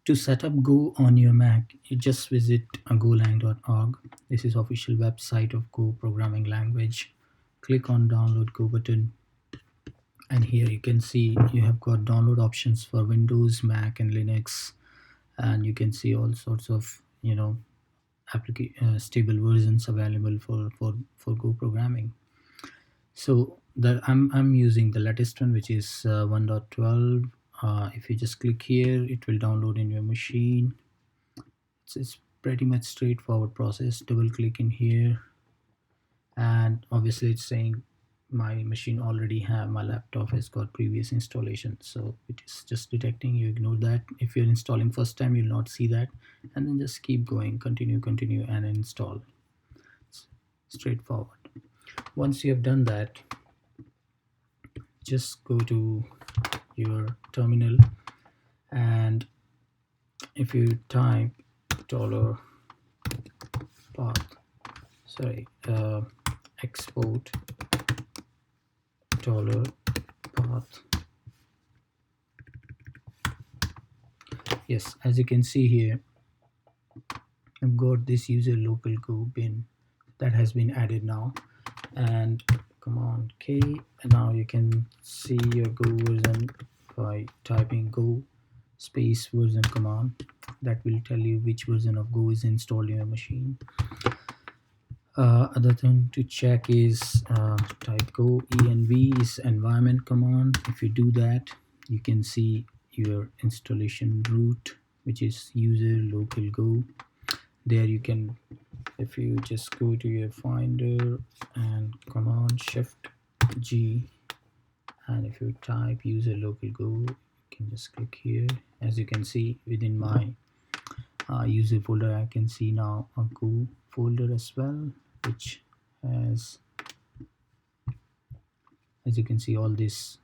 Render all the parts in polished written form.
To set up Go on your Mac, you just visit golang.org. This is official website of Go programming language. Click on download Go button, and here you can see you have got download options for Windows, Mac, and Linux, and you can see all sorts of stable versions available for Go programming. So I'm using the latest one, which is 1.12. If you just click here, it will download in your machine. It's pretty much straightforward process. Double click in here, and obviously it's saying my machine already have my laptop has got previous installation, so it is just detecting. You ignore that. If you're installing first time, you'll not see that, and then just keep going, continue and install. It's straightforward. Once you have done that, just go to your terminal, and if you type dollar path export dollar path. Yes, as you can see here, I've got this user local go bin that has been added now, and command K, and now you can see your Go version by typing go space version command. That will tell you which version of Go is installed in your machine. Other thing to check is type go env is environment command. If you do that, you can see your installation root, which is user local go. There you can, if you just go to your finder and command shift G, and if you type user local go, you can just click here. As you can see, within my user folder, I can see now a Go folder as well, which has, as you can see, all these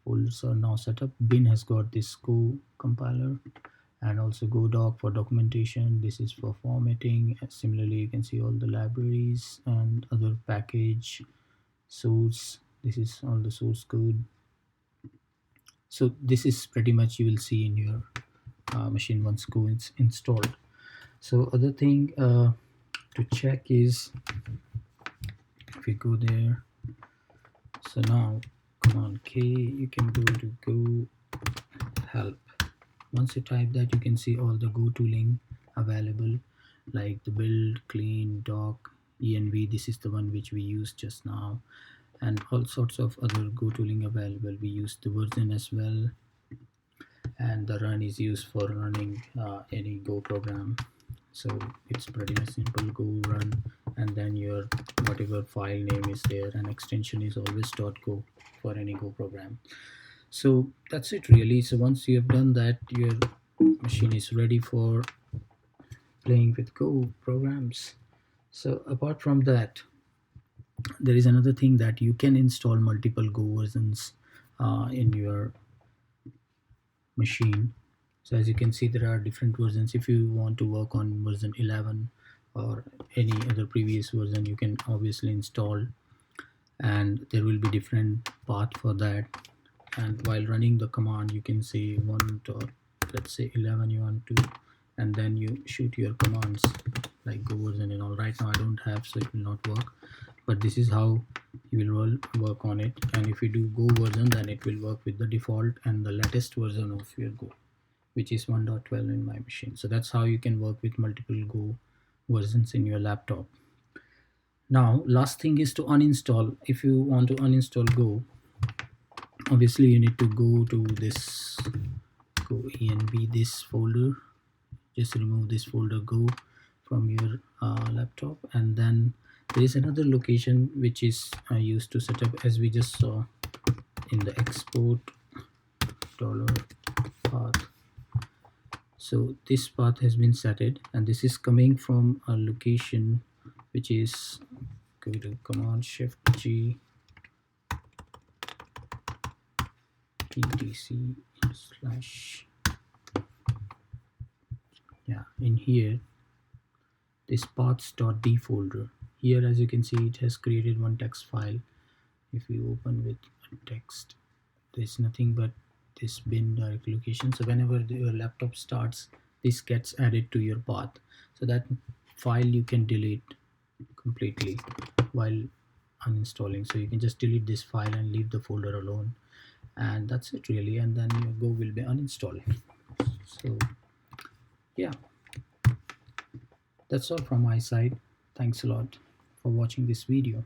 folders are now set up. Bin has got this Go compiler, and also Go doc for documentation. This is for formatting. Similarly, you can see all the libraries and other package source. This is all the source code. So this is pretty much you will see in your machine once Go is installed. So other thing to check is, if you go there, so now command K, you can go to Go help. Once you type that, you can see all the Go tooling available, like the build, clean, doc, env. This is the one which we used just now, and all sorts of other Go tooling available. We use the version as well, and the run is used for running any Go program. So it's pretty much simple. Go run, and then your whatever file name is there, and extension is always .go for any Go program. So that's it really. So once you have done that, your machine is ready for playing with Go programs. So apart from that, there is another thing that you can install multiple Go versions in your machine. So as you can see, there are different versions. If you want to work on version 11 or any other previous version, you can obviously install, and there will be different path for that. And while running the command, you can say let's say 11 you want to, and then you shoot your commands like Go version and all. Right now I don't have, so it will not work, but this is how you will work on it. And if you do Go version, then it will work with the default and the latest version of your Go, which is 1.12 in my machine. So that's how you can work with multiple Go versions in your laptop. Now last thing is to uninstall. If you want to uninstall Go, obviously you need to go to this Go env, this folder. Just remove this folder Go from your laptop, and then there is another location which is used to set up, as we just saw in the export $path. So this path has been setted, and this is coming from a location which is, go to command shift G etc slash, yeah, in here, this paths.d folder. Here, as you can see, it has created one text file. If you open with text, there's nothing but this bin direct location. So whenever your laptop starts this gets added to your path. So that file you can delete completely while uninstalling. So you can just delete this file and leave the folder alone, and that's it really, and then your Go will be uninstalled. So yeah, that's all from my side. Thanks a lot for watching this video.